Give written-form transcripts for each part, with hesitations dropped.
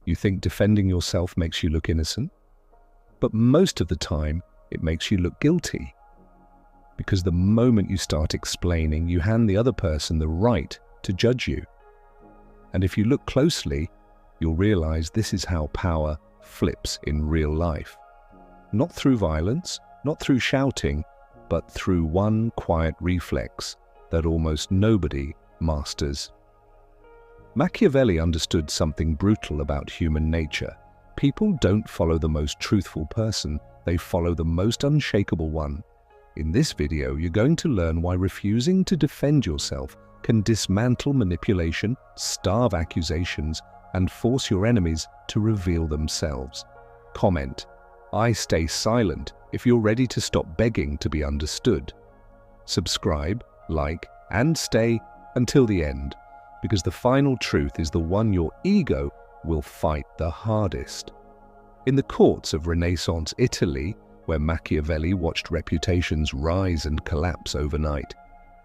You think defending yourself makes you look innocent, but most of the time it makes you look guilty. Because the moment you start explaining, you hand the other person the right to judge you. And if you look closely, you'll realize this is how power flips in real life. Not through violence, not through shouting, but through one quiet reflex that almost nobody masters. Machiavelli understood something brutal about human nature. People don't follow the most truthful person, they follow the most unshakable one. In this video, you're going to learn why refusing to defend yourself can dismantle manipulation, starve accusations, and force your enemies to reveal themselves. Comment, "I stay silent," if you're ready to stop begging to be understood. Subscribe, like, and stay until the end, because the final truth is the one your ego will fight the hardest. In the courts of Renaissance Italy, where Machiavelli watched reputations rise and collapse overnight,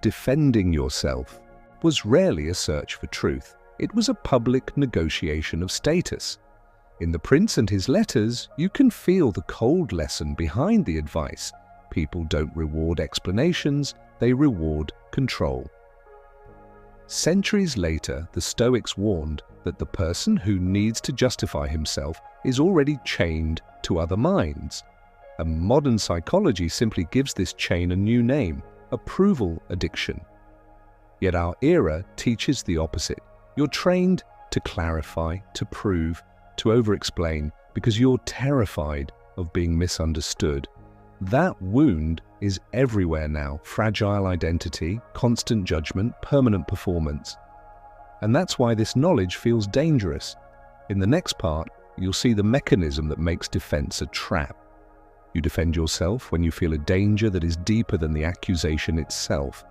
defending yourself was rarely a search for truth. It was a public negotiation of status. In The Prince and His Letters, you can feel the cold lesson behind the advice. People don't reward explanations, they reward control. Centuries later, the Stoics warned that the person who needs to justify himself is already chained to other minds. And modern psychology simply gives this chain a new name: approval addiction. Yet our era teaches the opposite. You're trained to clarify, to prove, to over-explain because you're terrified of being misunderstood. That wound is everywhere now: fragile identity, constant judgment, permanent performance. And that's why this knowledge feels dangerous. In the next part, you'll see the mechanism that makes defense a trap. You defend yourself when you feel a danger that is deeper than the accusation itself.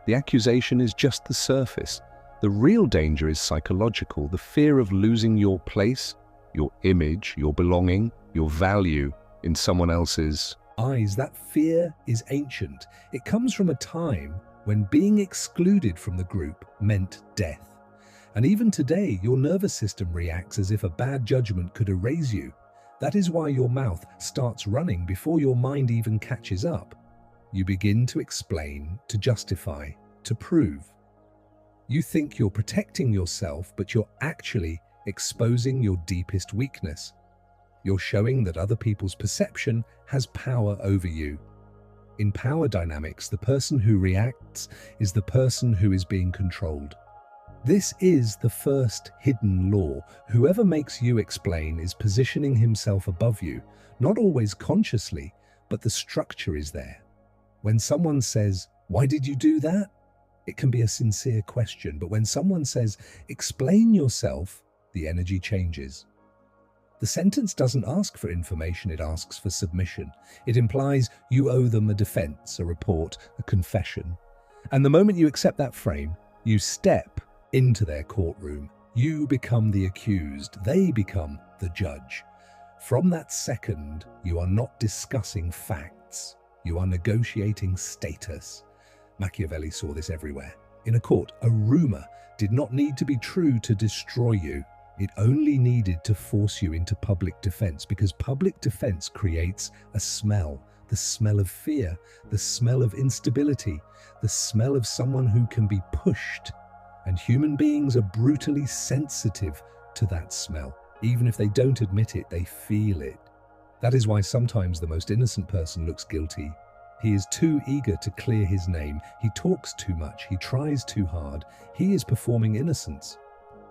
The accusation is just the surface. The real danger is psychological, the fear of losing your place, your image, your belonging, your value in someone else's eyes. That fear is ancient. It comes from a time when being excluded from the group meant death. And even today, your nervous system reacts as if a bad judgment could erase you. That is why your mouth starts running before your mind even catches up. You begin to explain, to justify, to prove. You think you're protecting yourself, but you're actually exposing your deepest weakness. You're showing that other people's perception has power over you. In power dynamics, the person who reacts is the person who is being controlled. This is the first hidden law. Whoever makes you explain is positioning himself above you, not always consciously, but the structure is there. When someone says, "Why did you do that?" it can be a sincere question, but when someone says, "Explain yourself," the energy changes. The sentence doesn't ask for information, it asks for submission. It implies you owe them a defense, a report, a confession. And the moment you accept that frame, you step into their courtroom. You become the accused, they become the judge. From that second, you are not discussing facts, you are negotiating status. Machiavelli saw this everywhere. In a court, a rumor did not need to be true to destroy you. It only needed to force you into public defense, because public defense creates a smell. The smell of fear, the smell of instability, the smell of someone who can be pushed. And human beings are brutally sensitive to that smell. Even if they don't admit it, they feel it. That is why sometimes the most innocent person looks guilty. He is too eager to clear his name. He talks too much. He tries too hard. He is performing innocence.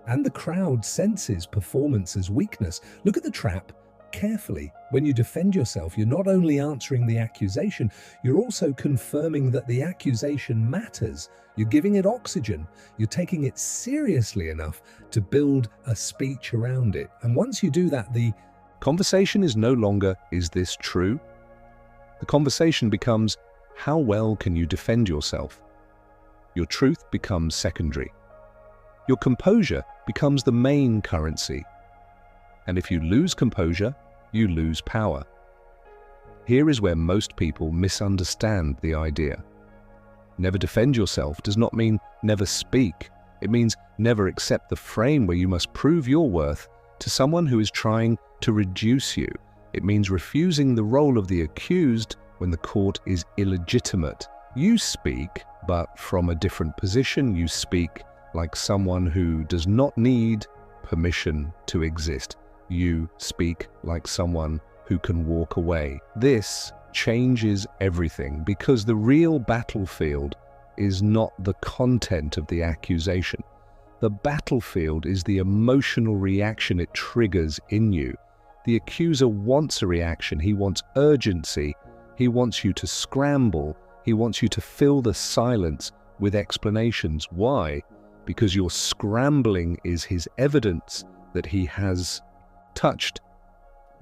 And the crowd senses performance as weakness. Look at the trap carefully. When you defend yourself, you're not only answering the accusation, you're also confirming that the accusation matters. You're giving it oxygen. You're taking it seriously enough to build a speech around it. And once you do that, the conversation is no longer, "Is this true?" The conversation becomes, "How well can you defend yourself?" Your truth becomes secondary. Your composure becomes the main currency. And if you lose composure, you lose power. Here is where most people misunderstand the idea. Never defend yourself does not mean never speak. It means never accept the frame where you must prove your worth To someone who is trying to reduce you, it means refusing the role of the accused when the court is illegitimate. You speak, but from a different position. You speak like someone who does not need permission to exist. You speak like someone who can walk away. This changes everything, because the real battlefield is not the content of the accusation. The battlefield is the emotional reaction it triggers in you. The accuser wants a reaction. He wants urgency. He wants you to scramble. He wants you to fill the silence with explanations. Why? Because your scrambling is his evidence that he has touched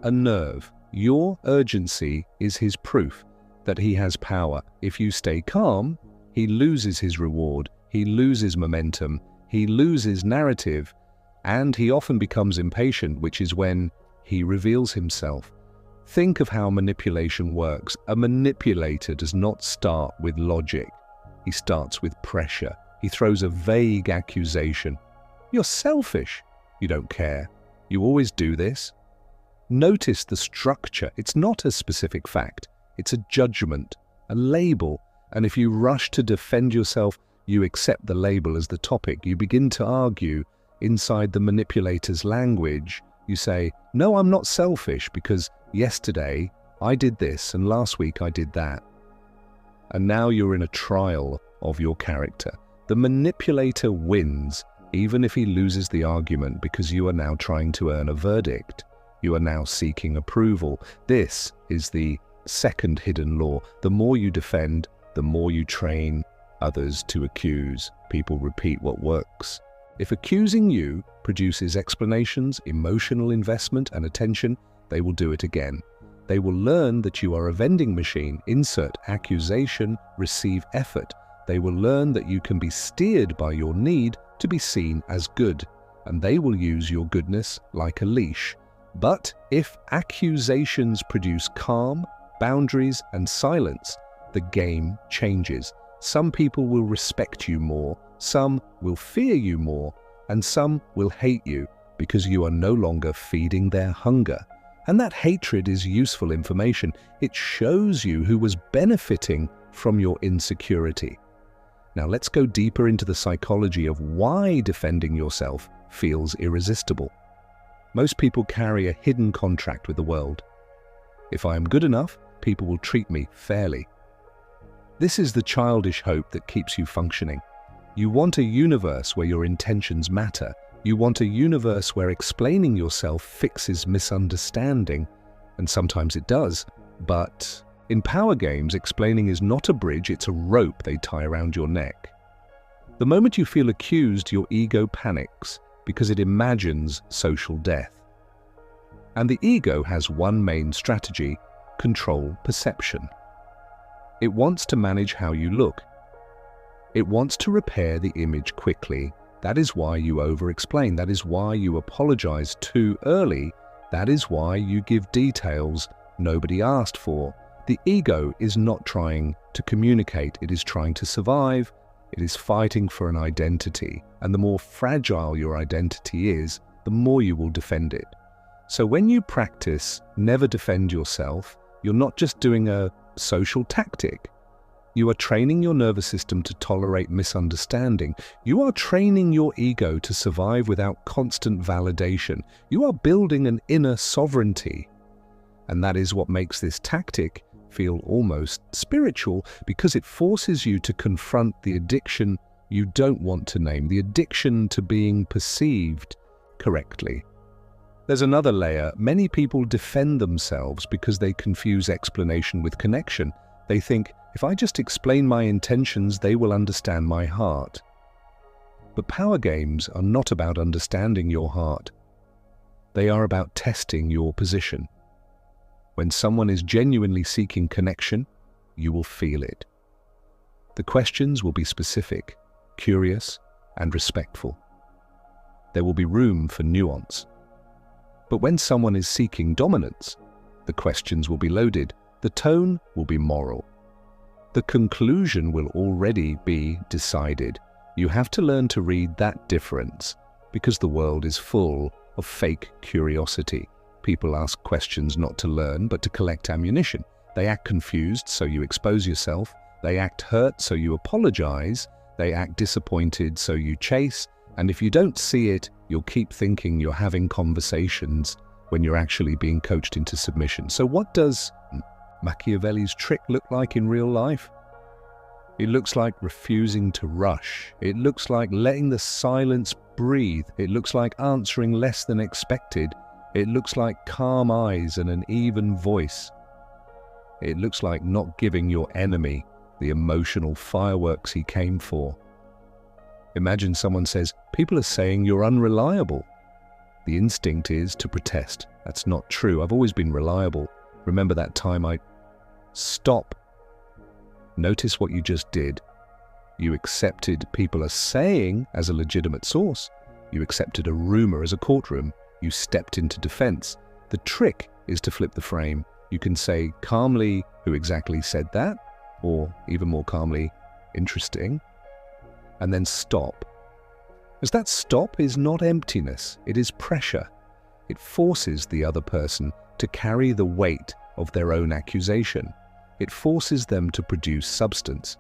a nerve. Your urgency is his proof that he has power. If you stay calm, he loses his reward, he loses momentum, he loses narrative, and he often becomes impatient, which is when he reveals himself. Think of how manipulation works. A manipulator does not start with logic. He starts with pressure. He throws a vague accusation. You're selfish. You don't care. You always do this. Notice the structure. It's not a specific fact. It's a judgment, a label. And if you rush to defend yourself, you accept the label as the topic. You begin to argue inside the manipulator's language. You say, no, I'm not selfish because yesterday I did this and last week I did that. And now you're in a trial of your character. The manipulator wins, even if he loses the argument, because you are now trying to earn a verdict. You are now seeking approval. This is the second hidden law. The more you defend, the more you train others to accuse. People repeat what works. If accusing you produces explanations, emotional investment, and attention, they will do it again. They will learn that you are a vending machine. Insert accusation, receive effort. They will learn that you can be steered by your need to be seen as good, and they will use your goodness like a leash. But if accusations produce calm, boundaries, and silence, the game changes. Some people will respect you more, some will fear you more, and some will hate you because you are no longer feeding their hunger. And that hatred is useful information. It shows you who was benefiting from your insecurity. Now let's go deeper into the psychology of why defending yourself feels irresistible. Most people carry a hidden contract with the world. If I am good enough, people will treat me fairly. This is the childish hope that keeps you functioning. You want a universe where your intentions matter. You want a universe where explaining yourself fixes misunderstanding. And sometimes it does. But in power games, explaining is not a bridge, it's a rope they tie around your neck. The moment you feel accused, your ego panics because it imagines social death. And the ego has one main strategy: control perception. It wants to manage how you look. It wants to repair the image quickly. That is why you over-explain. That is why you apologize too early. That is why you give details nobody asked for. The ego is not trying to communicate. It is trying to survive. It is fighting for an identity. And the more fragile your identity is, the more you will defend it. So when you practice never defend yourself, you're not just doing a social tactic. You are training your nervous system to tolerate misunderstanding. You are training your ego to survive without constant validation. You are building an inner sovereignty. And that is what makes this tactic feel almost spiritual, because it forces you to confront the addiction you don't want to name, the addiction to being perceived correctly. There's another layer. Many people defend themselves because they confuse explanation with connection. They think, if I just explain my intentions, they will understand my heart. But power games are not about understanding your heart. They are about testing your position. When someone is genuinely seeking connection, you will feel it. The questions will be specific, curious, and respectful. There will be room for nuance. But when someone is seeking dominance, the questions will be loaded, the tone will be moral. The conclusion will already be decided. You have to learn to read that difference, because the world is full of fake curiosity. People ask questions not to learn, but to collect ammunition. They act confused, so you expose yourself. They act hurt, so you apologize. They act disappointed, so you chase. And if you don't see it, you'll keep thinking you're having conversations when you're actually being coached into submission. So what does Machiavelli's trick look like in real life? It looks like refusing to rush. It looks like letting the silence breathe. It looks like answering less than expected. It looks like calm eyes and an even voice. It looks like not giving your enemy the emotional fireworks he came for. Imagine someone says, "People are saying you're unreliable." The instinct is to protest. That's not true. I've always been reliable. Remember that time I... Stop. Notice what you just did. You accepted people are saying as a legitimate source. You accepted a rumor as a courtroom. You stepped into defense. The trick is to flip the frame. You can say calmly, "Who exactly said that?" Or even more calmly, "Interesting." And then stop. As that stop is not emptiness, it is pressure. It forces the other person to carry the weight of their own accusation. It forces them to produce substance.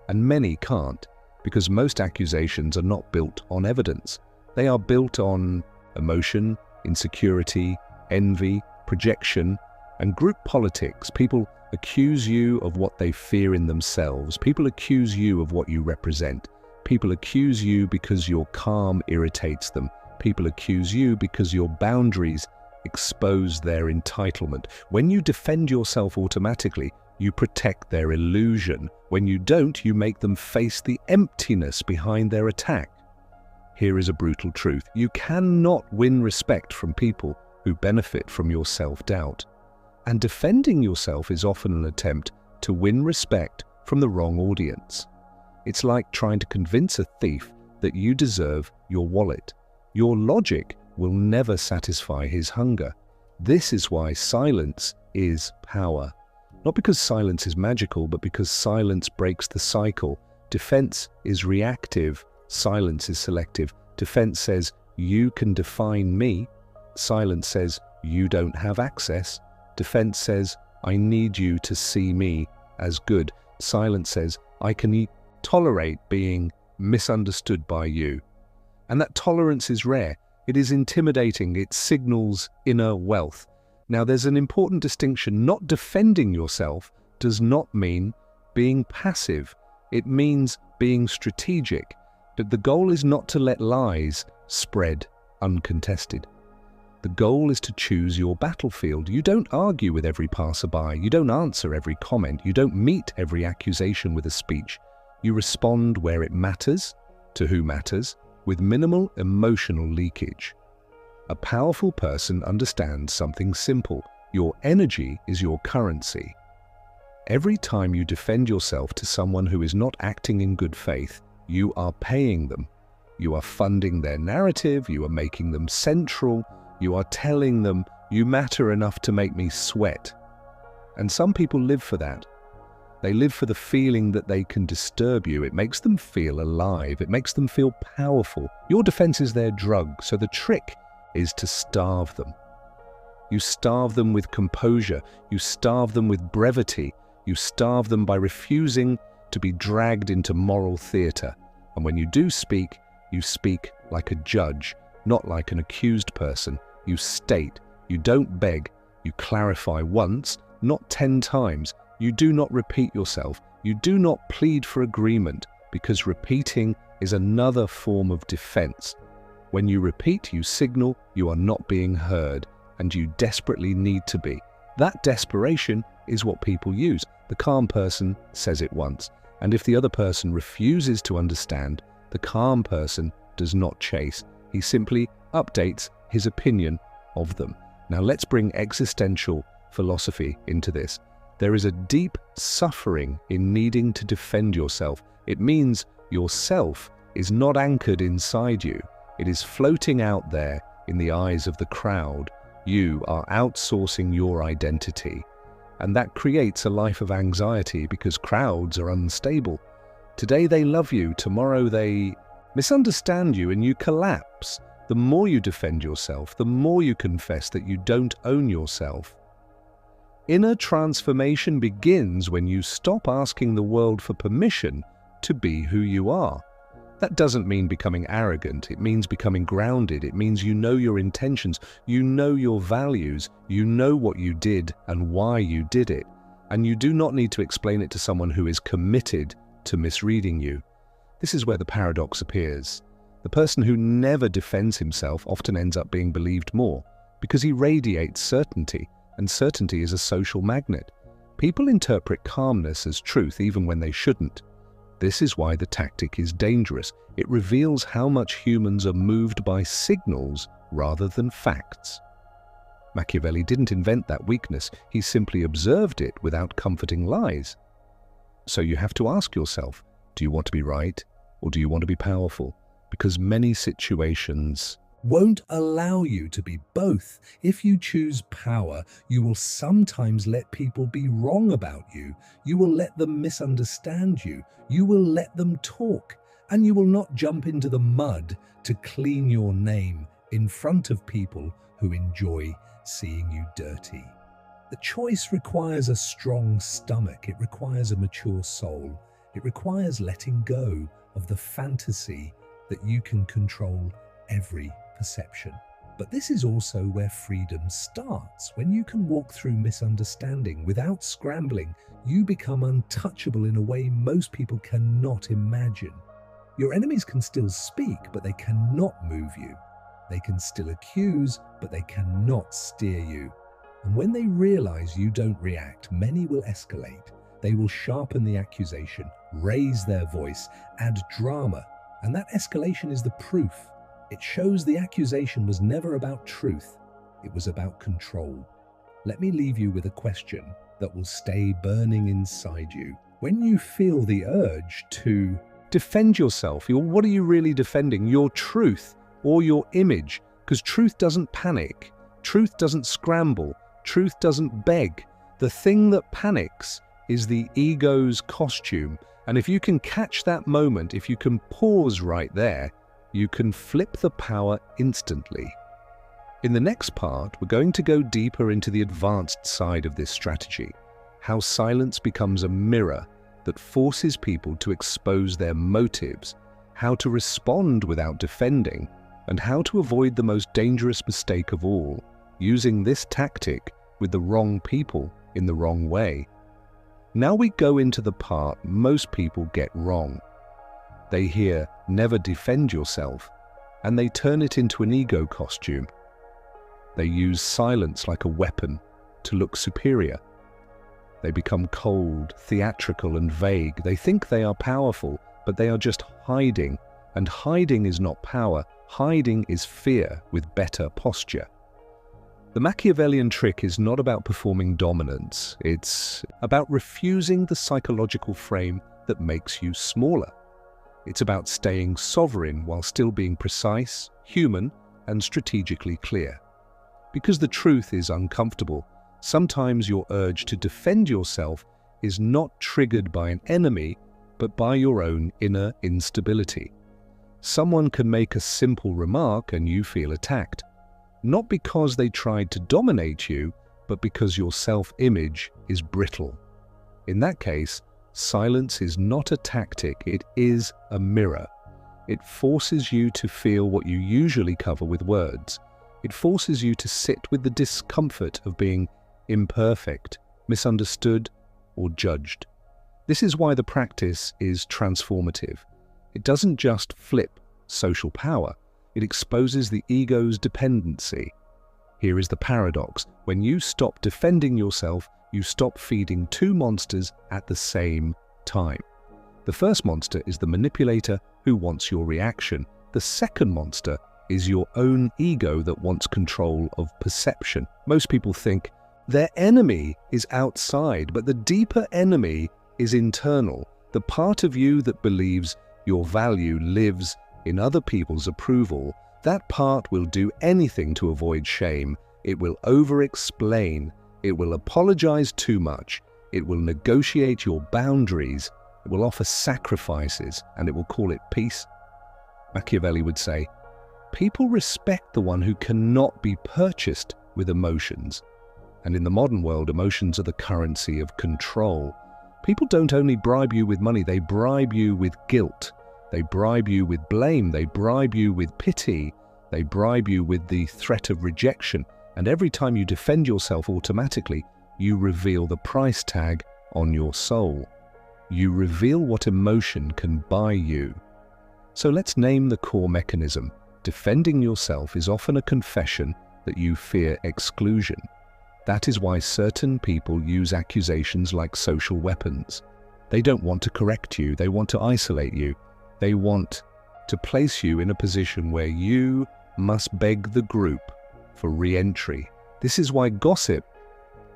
And many can't, because most accusations are not built on evidence. They are built on emotion, insecurity, envy, projection, and group politics. People accuse you of what they fear in themselves. People accuse you of what you represent. People accuse you because your calm irritates them. People accuse you because your boundaries expose their entitlement. When you defend yourself automatically, you protect their illusion. When you don't, you make them face the emptiness behind their attack. Here is a brutal truth. You cannot win respect from people who benefit from your self-doubt. And defending yourself is often an attempt to win respect from the wrong audience. It's like trying to convince a thief that you deserve your wallet. Your logic will never satisfy his hunger. This is why silence is power. Not because silence is magical, but because silence breaks the cycle. Defense is reactive. Silence is selective. Defense says, "You can define me." Silence says, "You don't have access." Defense says, "I need you to see me as good." Silence says, "I can tolerate being misunderstood by you." And that tolerance is rare. It is intimidating. It signals inner wealth. Now, there's an important distinction. Not defending yourself does not mean being passive. It means being strategic. But the goal is not to let lies spread uncontested. The goal is to choose your battlefield. You don't argue with every passerby. You don't answer every comment. You don't meet every accusation with a speech. You respond where it matters, to who matters, with minimal emotional leakage. A powerful person understands something simple. Your energy is your currency. Every time you defend yourself to someone who is not acting in good faith, you are paying them. You are funding their narrative. You are making them central. You are telling them, "You matter enough to make me sweat." And some people live for that. They live for the feeling that they can disturb you. It makes them feel alive. It makes them feel powerful. Your defense is their drug, so the trick is to starve them. You starve them with composure. You starve them with brevity. You starve them by refusing to be dragged into moral theatre. And when you do speak, you speak like a judge, not like an accused person. You state. You don't beg. You clarify once, not 10 times. You do not repeat yourself. You do not plead for agreement, because repeating is another form of defense. When you repeat, you signal you are not being heard, and you desperately need to be. That desperation is what people use. The calm person says it once, and if the other person refuses to understand, the calm person does not chase. He simply updates his opinion of them. Now let's bring existential philosophy into this. There is a deep suffering in needing to defend yourself. It means yourself is not anchored inside you. It is floating out there in the eyes of the crowd. You are outsourcing your identity. And that creates a life of anxiety because crowds are unstable. Today they love you, tomorrow they misunderstand you and you collapse. The more you defend yourself, the more you confess that you don't own yourself. Inner transformation begins when you stop asking the world for permission to be who you are. That doesn't mean becoming arrogant. It means becoming grounded. It means you know your intentions, you know your values, you know what you did and why you did it, and you do not need to explain it to someone who is committed to misreading you. This is where the paradox appears. The person who never defends himself often ends up being believed more, because he radiates certainty, and certainty is a social magnet. People interpret calmness as truth even when they shouldn't. This is why the tactic is dangerous. It reveals how much humans are moved by signals rather than facts. Machiavelli didn't invent that weakness, he simply observed it without comforting lies. So you have to ask yourself, do you want to be right or do you want to be powerful? Because many situations won't allow you to be both. If you choose power, you will sometimes let people be wrong about you. You will let them misunderstand you. You will let them talk. And you will not jump into the mud to clean your name in front of people who enjoy seeing you dirty. The choice requires a strong stomach. It requires a mature soul. It requires letting go of the fantasy that you can control every perception. But this is also where freedom starts. When you can walk through misunderstanding without scrambling, you become untouchable in a way most people cannot imagine. Your enemies can still speak, but they cannot move you. They can still accuse, but they cannot steer you. And when they realize you don't react, many will escalate. They will sharpen the accusation, raise their voice, add drama. And that escalation is the proof. It shows the accusation was never about truth. It was about control. Let me leave you with a question that will stay burning inside you. When you feel the urge to defend yourself, what are you really defending? Your truth or your image? Because truth doesn't panic. Truth doesn't scramble. Truth doesn't beg. The thing that panics is the ego's costume. And if you can catch that moment, if you can pause right there, you can flip the power instantly. In the next part, we're going to go deeper into the advanced side of this strategy, how silence becomes a mirror that forces people to expose their motives, how to respond without defending, and how to avoid the most dangerous mistake of all, using this tactic with the wrong people in the wrong way. Now we go into the part most people get wrong. They hear, never defend yourself, and they turn it into an ego costume. They use silence like a weapon to look superior. They become cold, theatrical, and vague. They think they are powerful, but they are just hiding. And hiding is not power. Hiding is fear with better posture. The Machiavellian trick is not about performing dominance. It's about refusing the psychological frame that makes you smaller. It's about staying sovereign while still being precise, human, and strategically clear. Because the truth is uncomfortable, sometimes your urge to defend yourself is not triggered by an enemy, but by your own inner instability. Someone can make a simple remark and you feel attacked, not because they tried to dominate you, but because your self-image is brittle. In that case, silence is not a tactic, it is a mirror. It forces you to feel what you usually cover with words. It forces you to sit with the discomfort of being imperfect, misunderstood, or judged. This is why the practice is transformative. It doesn't just flip social power, it exposes the ego's dependency. Here is the paradox. When you stop defending yourself, you stop feeding two monsters at the same time. The first monster is the manipulator who wants your reaction. The second monster is your own ego that wants control of perception. Most people think their enemy is outside, but the deeper enemy is internal. The part of you that believes your value lives in other people's approval. That part will do anything to avoid shame. It will over-explain. It will apologize too much. It will negotiate your boundaries. It will offer sacrifices, and it will call it peace. Machiavelli would say, People respect the one who cannot be purchased with emotions. And in the modern world, emotions are the currency of control. People don't only bribe you with money, they bribe you with guilt. They bribe you with blame. They bribe you with pity. They bribe you with the threat of rejection. And every time you defend yourself automatically, you reveal the price tag on your soul. You reveal what emotion can buy you. So let's name the core mechanism. Defending yourself is often a confession that you fear exclusion. That is why certain people use accusations like social weapons. They don't want to correct you. They want to isolate you. They want to place you in a position where you must beg the group for re-entry. This is why gossip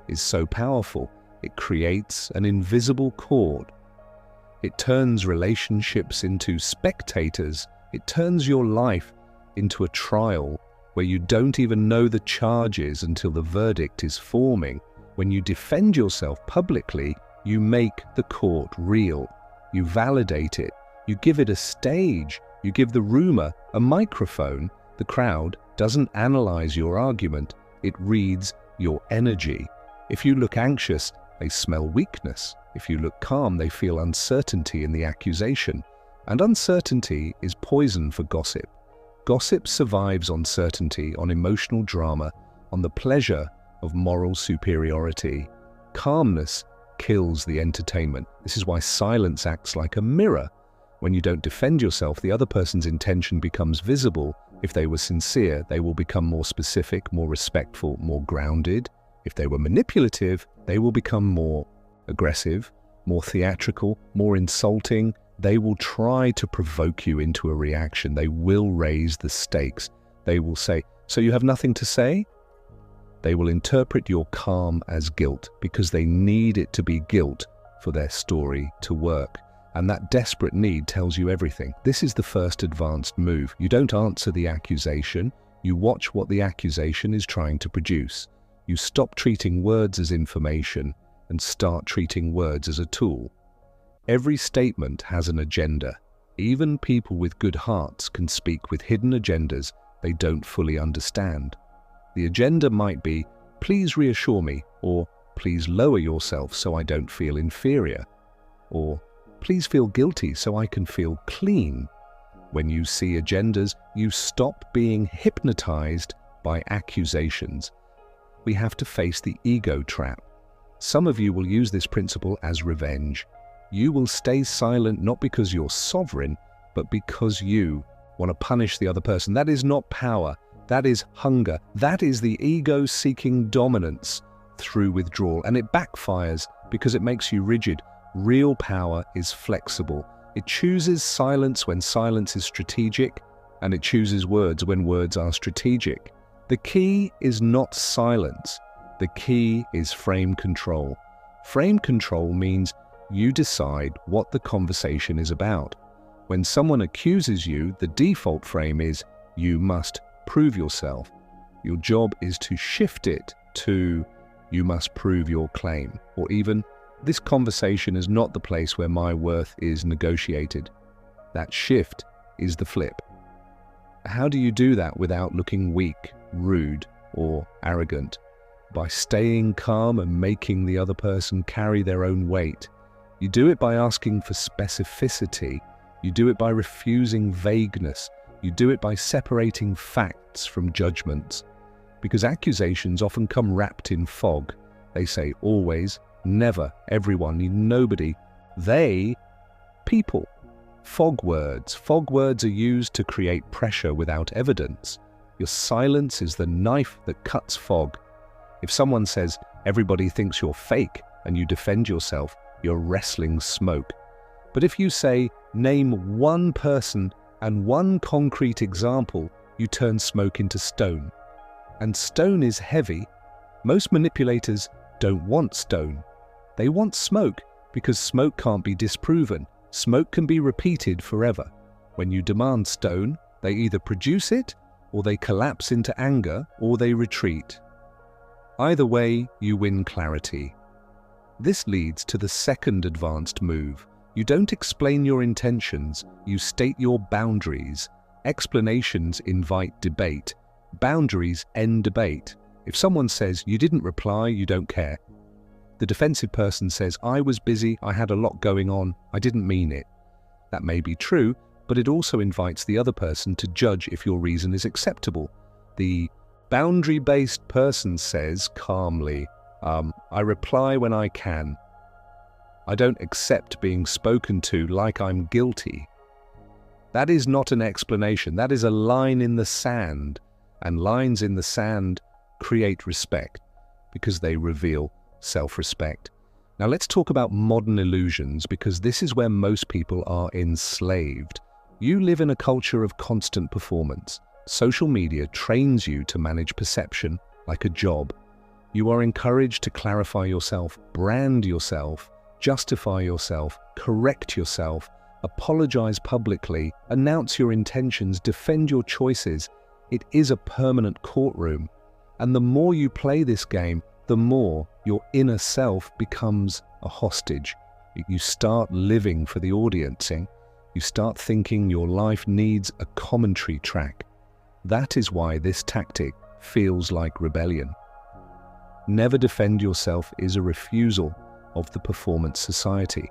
is so powerful. It creates an invisible cord. It turns relationships into spectators. It turns your life into a trial where you don't even know the charges until the verdict is forming. When you defend yourself publicly, you make the court real. You validate it. You give it a stage. You give the rumor a microphone. The crowd doesn't analyze your argument. It reads your energy. If you look anxious, they smell weakness. If you look calm, they feel uncertainty in the accusation. And uncertainty is poison for gossip. Gossip survives on certainty, on emotional drama, on the pleasure of moral superiority. Calmness kills the entertainment. This is why silence acts like a mirror. When you don't defend yourself, the other person's intention becomes visible. If they were sincere, they will become more specific, more respectful, more grounded. If they were manipulative, they will become more aggressive, more theatrical, more insulting. They will try to provoke you into a reaction. They will raise the stakes. They will say, "So you have nothing to say?" They will interpret your calm as guilt because they need it to be guilt for their story to work. And that desperate need tells you everything. This is the first advanced move. You don't answer the accusation. You watch what the accusation is trying to produce. You stop treating words as information and start treating words as a tool. Every statement has an agenda. Even people with good hearts can speak with hidden agendas they don't fully understand. The agenda might be, "Please reassure me," or "Please lower yourself so I don't feel inferior," or "Please feel guilty so I can feel clean." When you see agendas, you stop being hypnotized by accusations. We have to face the ego trap. Some of you will use this principle as revenge. You will stay silent not because you're sovereign, but because you want to punish the other person. That is not power. That is hunger. That is the ego seeking dominance through withdrawal. And it backfires because it makes you rigid. Real power is flexible. It chooses silence when silence is strategic, and it chooses words when words are strategic. The key is not silence. The key is frame control. Frame control means you decide what the conversation is about. When someone accuses you, the default frame is you must prove yourself. Your job is to shift it to you must prove your claim, or even this conversation is not the place where my worth is negotiated. That shift is the flip. How do you do that without looking weak, rude, or arrogant? By staying calm and making the other person carry their own weight. You do it by asking for specificity. You do it by refusing vagueness. You do it by separating facts from judgments. Because accusations often come wrapped in fog. They say always, never, everyone, nobody. They, people. Fog words. Fog words are used to create pressure without evidence. Your silence is the knife that cuts fog. If someone says, everybody thinks you're fake, and you defend yourself, you're wrestling smoke. But if you say, name one person and one concrete example, you turn smoke into stone. And stone is heavy. Most manipulators don't want stone. They want smoke because smoke can't be disproven. Smoke can be repeated forever. When you demand stone, they either produce it, or they collapse into anger, or they retreat. Either way, you win clarity. This leads to the second advanced move. You don't explain your intentions, you state your boundaries. Explanations invite debate. Boundaries end debate. If someone says, "You didn't reply, you don't care," the defensive person says, "I was busy, I had a lot going on, I didn't mean it." That may be true, but it also invites the other person to judge if your reason is acceptable. The boundary-based person says calmly, "I reply when I can. I don't accept being spoken to like I'm guilty." That is not an explanation, that is a line in the sand, and lines in the sand create respect because they reveal self-respect. Now let's talk about modern illusions, because this is where most people are enslaved. You live in a culture of constant performance. Social media trains you to manage perception like a job. You are encouraged to clarify yourself, brand yourself, justify yourself, correct yourself, apologize publicly, announce your intentions, defend your choices. It is a permanent courtroom. And the more you play this game, the more your inner self becomes a hostage. You start living for the audiencing. You start thinking your life needs a commentary track. That is why this tactic feels like rebellion. Never defend yourself is a refusal of the performance society.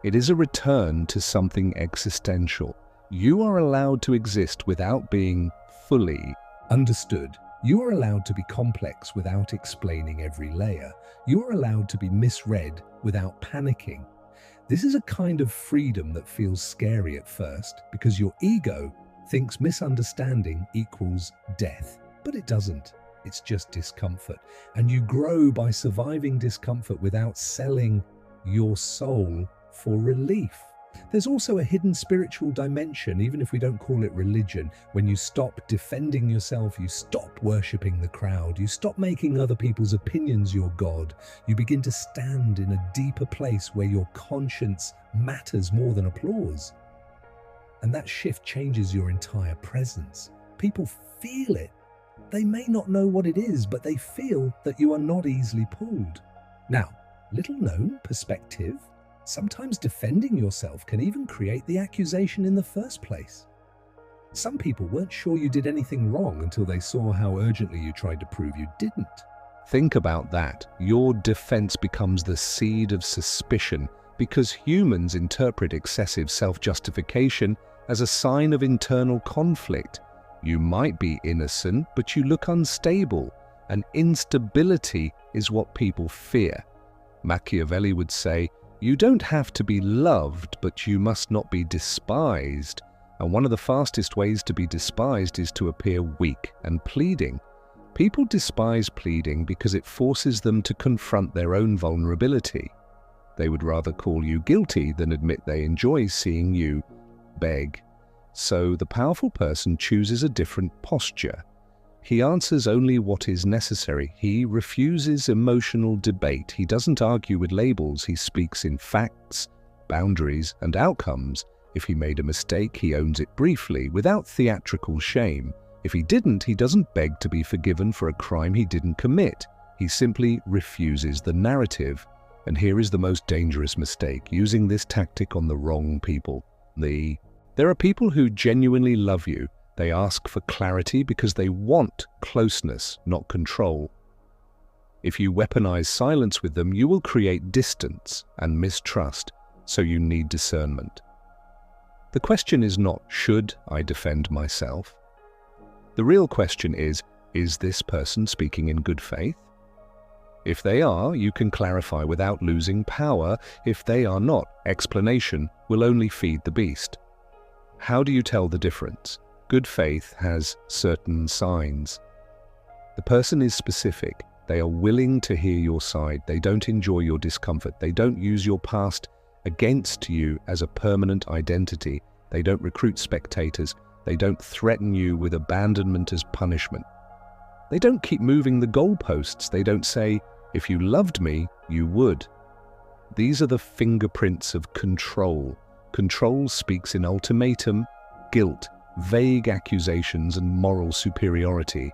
It is a return to something existential. You are allowed to exist without being fully understood. You are allowed to be complex without explaining every layer. You are allowed to be misread without panicking. This is a kind of freedom that feels scary at first because your ego thinks misunderstanding equals death, but it doesn't. It's just discomfort. And you grow by surviving discomfort without selling your soul for relief. There's also a hidden spiritual dimension, even if we don't call it religion. When you stop defending yourself, you stop worshipping the crowd, you stop making other people's opinions your God. You begin to stand in a deeper place where your conscience matters more than applause. And that shift changes your entire presence. People feel it. They may not know what it is, but they feel that you are not easily pulled. Now, little known perspective. Sometimes defending yourself can even create the accusation in the first place. Some people weren't sure you did anything wrong until they saw how urgently you tried to prove you didn't. Think about that. Your defense becomes the seed of suspicion because humans interpret excessive self-justification as a sign of internal conflict. You might be innocent, but you look unstable, and instability is what people fear. Machiavelli would say, "You don't have to be loved, but you must not be despised." And one of the fastest ways to be despised is to appear weak and pleading. People despise pleading because it forces them to confront their own vulnerability. They would rather call you guilty than admit they enjoy seeing you beg. So the powerful person chooses a different posture. He answers only what is necessary. He refuses emotional debate. He doesn't argue with labels. He speaks in facts, boundaries, and outcomes. If he made a mistake, he owns it briefly, without theatrical shame. If he didn't, he doesn't beg to be forgiven for a crime he didn't commit. He simply refuses the narrative. And here is the most dangerous mistake, using this tactic on the wrong people. There are people who genuinely love you. They ask for clarity because they want closeness, not control. If you weaponize silence with them, you will create distance and mistrust, so you need discernment. The question is not, should I defend myself? The real question is this person speaking in good faith? If they are, you can clarify without losing power. If they are not, explanation will only feed the beast. How do you tell the difference? Good faith has certain signs. The person is specific. They are willing to hear your side. They don't enjoy your discomfort. They don't use your past against you as a permanent identity. They don't recruit spectators. They don't threaten you with abandonment as punishment. They don't keep moving the goalposts. They don't say, "If you loved me, you would." These are the fingerprints of control. Control speaks in ultimatum, guilt, vague accusations, and moral superiority.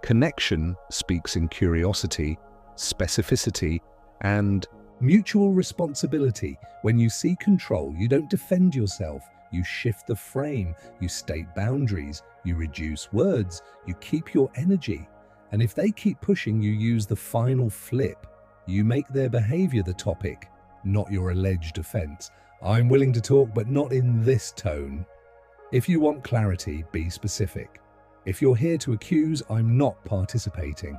Connection speaks in curiosity, specificity, and mutual responsibility. When you see control, you don't defend yourself, You shift the frame, you state boundaries, you reduce words, you keep your energy. And if they keep pushing, you use the final flip. You make their behavior the topic, not your alleged offense. I'm willing to talk, but not in this tone. If you want clarity, be specific. If you're here to accuse, I'm not participating.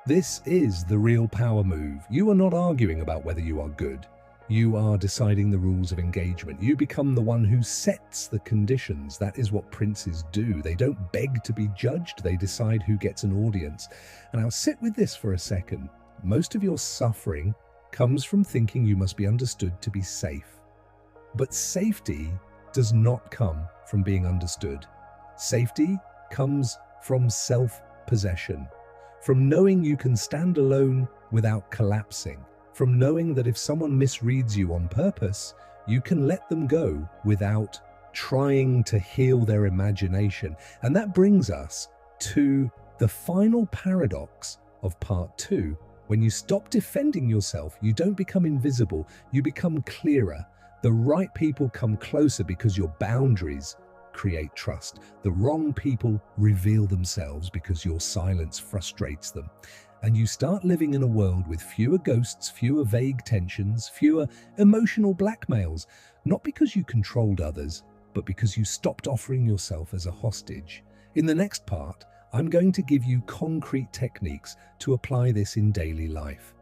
This is the real power move. You are not arguing about whether you are good. You are deciding the rules of engagement. You become the one who sets the conditions. That is what princes do. They don't beg to be judged. They decide who gets an audience. And I'll sit with this for a second. Most of your suffering comes from thinking you must be understood to be safe. But safety does not come from being understood. Safety comes from self-possession, from knowing you can stand alone without collapsing, from knowing that if someone misreads you on purpose, you can let them go without trying to heal their imagination. And that brings us to the final paradox of part 2. When you stop defending yourself, you don't become invisible, you become clearer. The right people come closer because your boundaries create trust. The wrong people reveal themselves because your silence frustrates them. And you start living in a world with fewer ghosts, fewer vague tensions, fewer emotional blackmails, not because you controlled others, but because you stopped offering yourself as a hostage. In the next part, I'm going to give you concrete techniques to apply this in daily life.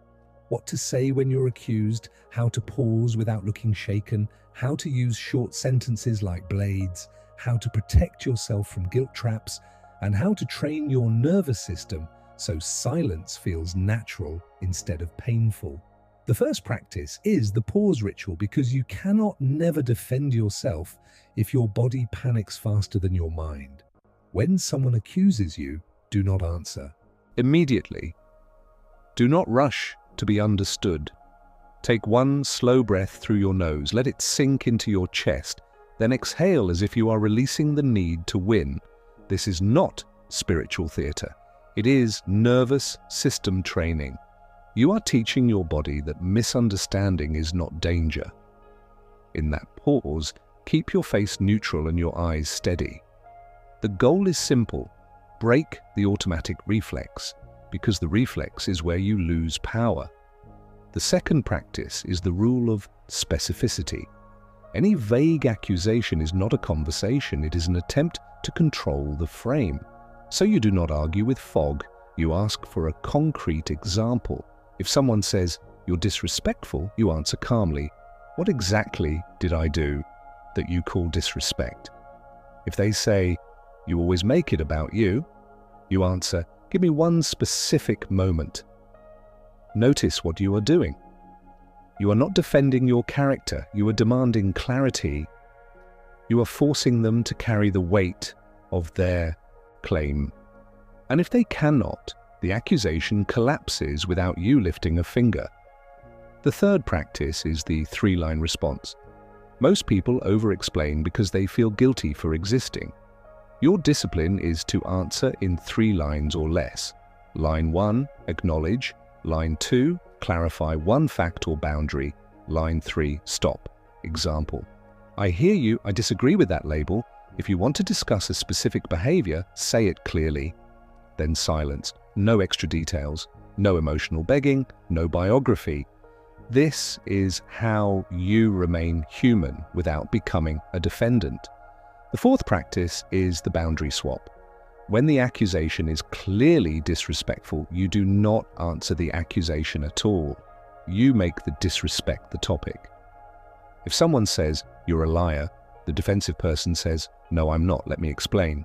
What to say when you're accused, how to pause without looking shaken, how to use short sentences like blades, how to protect yourself from guilt traps, and how to train your nervous system so silence feels natural instead of painful. The first practice is the pause ritual, because you cannot never defend yourself if your body panics faster than your mind. When someone accuses you, do not answer immediately. Do not rush to be understood. Take one slow breath through your nose, let it sink into your chest, then exhale as if you are releasing the need to win. This is not spiritual theater. It is nervous system training. You are teaching your body that misunderstanding is not danger. In that pause, keep your face neutral and your eyes steady. The goal is simple: break the automatic reflex, because the reflex is where you lose power. The second practice is the rule of specificity. Any vague accusation is not a conversation, it is an attempt to control the frame. So you do not argue with fog, you ask for a concrete example. If someone says, "You're disrespectful," you answer calmly, "What exactly did I do that you call disrespect?" If they say, "You always make it about you," you answer, "Give me one specific moment." Notice what you are doing. You are not defending your character, you are demanding clarity. You are forcing them to carry the weight of their claim. And if they cannot, the accusation collapses without you lifting a finger. The third practice is the 3-line response. Most people over-explain because they feel guilty for existing. Your discipline is to answer in 3 lines or less. Line 1, acknowledge. Line 2, clarify one fact or boundary. Line 3, stop. Example: I hear you, I disagree with that label. If you want to discuss a specific behavior, say it clearly. Then silence. No extra details. No emotional begging. No biography. This is how you remain human without becoming a defendant. The fourth practice is the boundary swap. When the accusation is clearly disrespectful, you do not answer the accusation at all. You make the disrespect the topic. If someone says, "You're a liar," the defensive person says, "No, I'm not, let me explain."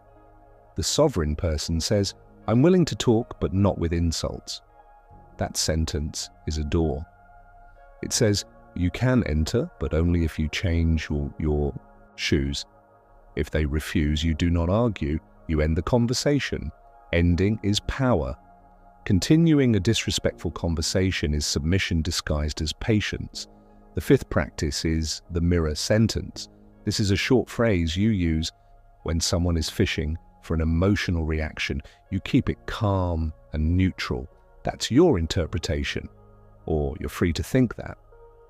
The sovereign person says, "I'm willing to talk, but not with insults." That sentence is a door. It says, "You can enter, but only if you change your shoes." If they refuse, you do not argue, you end the conversation. Ending is power. Continuing a disrespectful conversation is submission disguised as patience. The fifth practice is the mirror sentence. This is a short phrase you use when someone is fishing for an emotional reaction. You keep it calm and neutral. That's your interpretation. Or you're free to think that.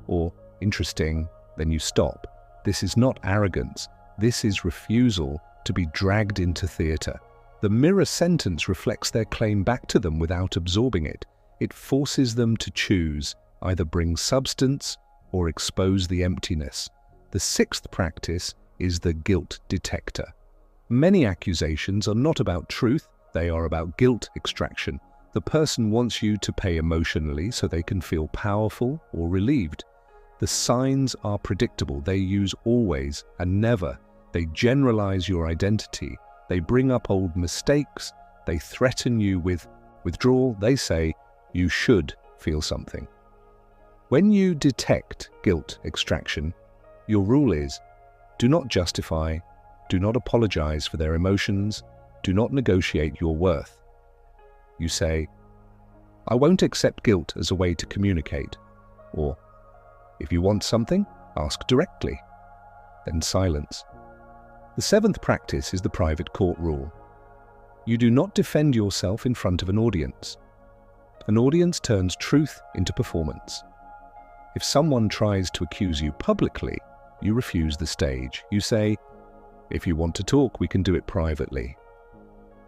Or interesting, then you stop. This is not arrogance. This is refusal to be dragged into theatre. The mirror sentence reflects their claim back to them without absorbing it. It forces them to choose, either bring substance or expose the emptiness. The sixth practice is the guilt detector. Many accusations are not about truth, they are about guilt extraction. The person wants you to pay emotionally so they can feel powerful or relieved. The signs are predictable. They use always and never. They generalize your identity. They bring up old mistakes. They threaten you with withdrawal. They say, you should feel something. When you detect guilt extraction, your rule is, do not justify, do not apologize for their emotions, do not negotiate your worth. You say, I won't accept guilt as a way to communicate. Or, if you want something, ask directly. Then silence. The seventh practice is the private court rule. You do not defend yourself in front of an audience. An audience turns truth into performance. If someone tries to accuse you publicly, you refuse the stage. You say, if you want to talk, we can do it privately.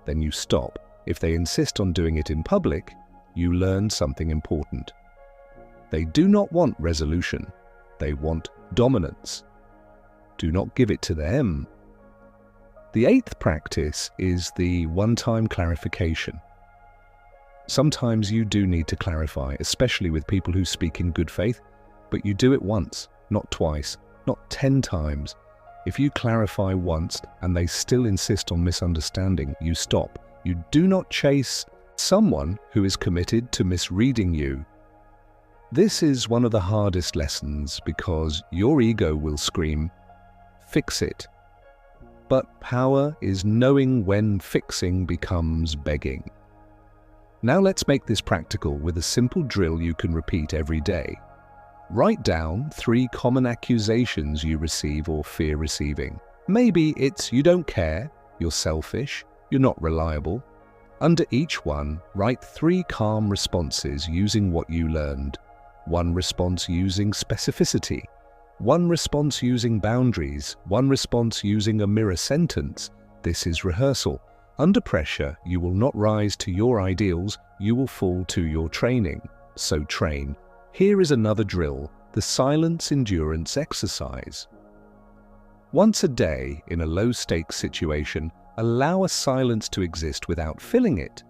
Then you stop. If they insist on doing it in public, you learn something important. They do not want resolution. They want dominance. Do not give it to them. The eighth practice is the one-time clarification. Sometimes you do need to clarify, especially with people who speak in good faith, but you do it once, not twice, not 10 times. If you clarify once and they still insist on misunderstanding, you stop. You do not chase someone who is committed to misreading you. This is one of the hardest lessons because your ego will scream, fix it. But power is knowing when fixing becomes begging. Now let's make this practical with a simple drill you can repeat every day. Write down 3 common accusations you receive or fear receiving. Maybe it's you don't care, you're selfish, you're not reliable. Under each one, write 3 calm responses using what you learned. 1 response using specificity. 1 response using boundaries. 1 response using a mirror sentence. This is rehearsal. Under pressure, you will not rise to your ideals, you will fall to your training. So train. Here is another drill, the silence endurance exercise. Once a day, in a low-stakes situation, allow a silence to exist without filling it.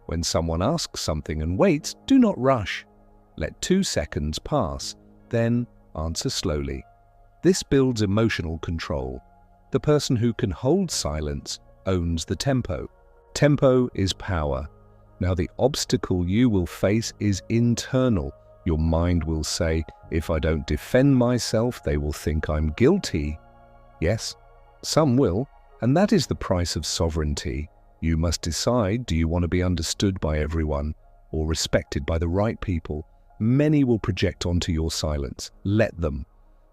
When someone asks something and waits, do not rush. Let 2 seconds pass, then answer slowly. This builds emotional control. The person who can hold silence owns the tempo. Tempo is power. Now the obstacle you will face is internal. Your mind will say, if I don't defend myself, they will think I'm guilty. Yes, some will, and that is the price of sovereignty. You must decide, do you want to be understood by everyone or respected by the right people? Many will project onto your silence. Let them.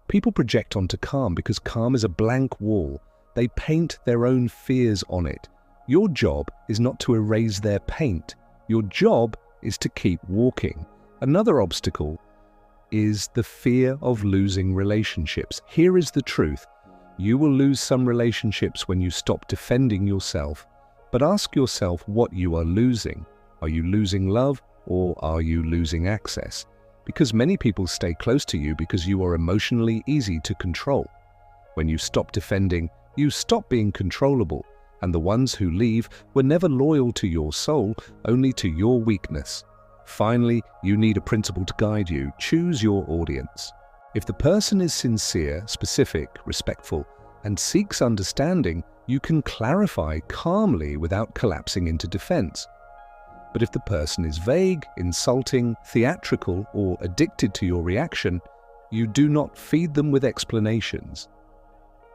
People project onto calm because calm is a blank wall. They paint their own fears on it. Your job is not to erase their paint. Your job is to keep walking. Another obstacle is the fear of losing relationships. Here is the truth. You will lose some relationships when you stop defending yourself. But ask yourself what you are losing. Are you losing love or are you losing access? Because many people stay close to you because you are emotionally easy to control. When you stop defending, you stop being controllable. And the ones who leave were never loyal to your soul, only to your weakness. Finally, you need a principle to guide you. Choose your audience. If the person is sincere, specific, respectful, and seeks understanding, you can clarify calmly without collapsing into defense. But if the person is vague, insulting, theatrical, or addicted to your reaction, you do not feed them with explanations.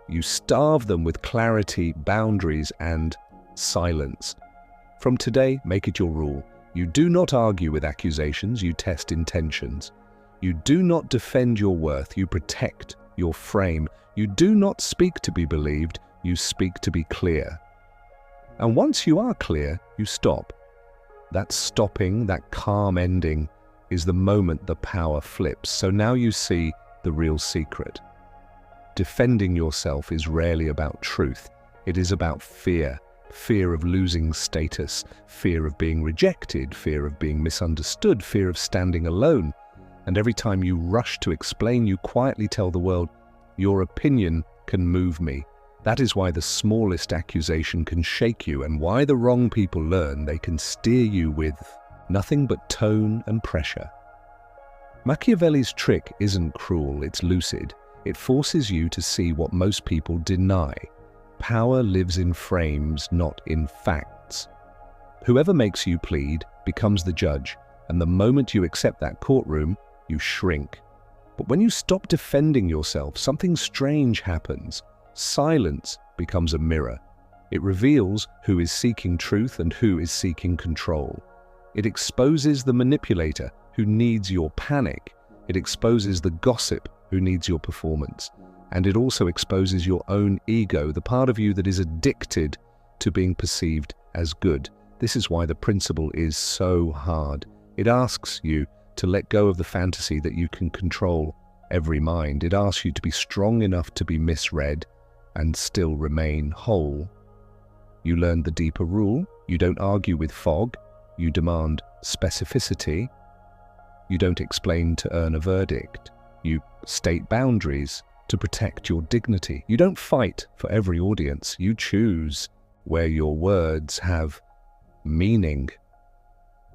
You starve them with clarity, boundaries, and silence. From today, make it your rule. You do not argue with accusations, you test intentions. You do not defend your worth, you protect your frame. You do not speak to be believed, you speak to be clear. And once you are clear, you stop. That stopping, that calm ending, is the moment the power flips. So now you see the real secret. Defending yourself is rarely about truth. It is about fear. Fear of losing status, fear of being rejected, fear of being misunderstood, fear of standing alone. And every time you rush to explain, you quietly tell the world, your opinion can move me. That is why the smallest accusation can shake you, and why the wrong people learn they can steer you with nothing but tone and pressure. Machiavelli's trick isn't cruel, it's lucid. It forces you to see what most people deny. Power lives in frames, not in facts. Whoever makes you plead becomes the judge, and the moment you accept that courtroom, you shrink. But when you stop defending yourself, something strange happens. Silence becomes a mirror. It reveals who is seeking truth and who is seeking control. It exposes the manipulator who needs your panic. It exposes the gossip who needs your performance. And it also exposes your own ego, the part of you that is addicted to being perceived as good. This is why the principle is so hard. It asks you to let go of the fantasy that you can control every mind. It asks you to be strong enough to be misread and still remain whole. You learn the deeper rule. You don't argue with fog. You demand specificity. You don't explain to earn a verdict. You state boundaries to protect your dignity. You don't fight for every audience. You choose where your words have meaning.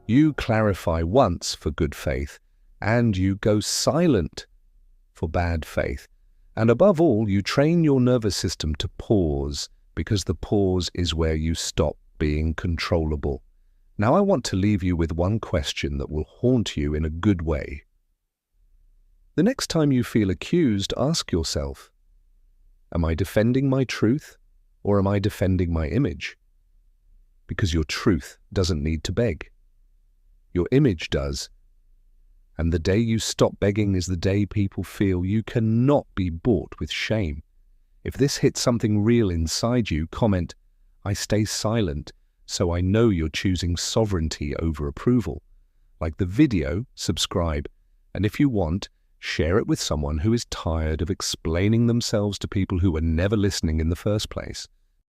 You clarify once for good faith, and you go silent for bad faith. And above all, you train your nervous system to pause, because the pause is where you stop being controllable. Now I want to leave you with one question that will haunt you in a good way. The next time you feel accused, ask yourself, am I defending my truth, or am I defending my image? Because your truth doesn't need to beg. Your image does. And the day you stop begging is the day people feel you cannot be bought with shame. If this hits something real inside you, comment, I stay silent, so I know you're choosing sovereignty over approval. Like the video, subscribe, and if you want, share it with someone who is tired of explaining themselves to people who were never listening in the first place.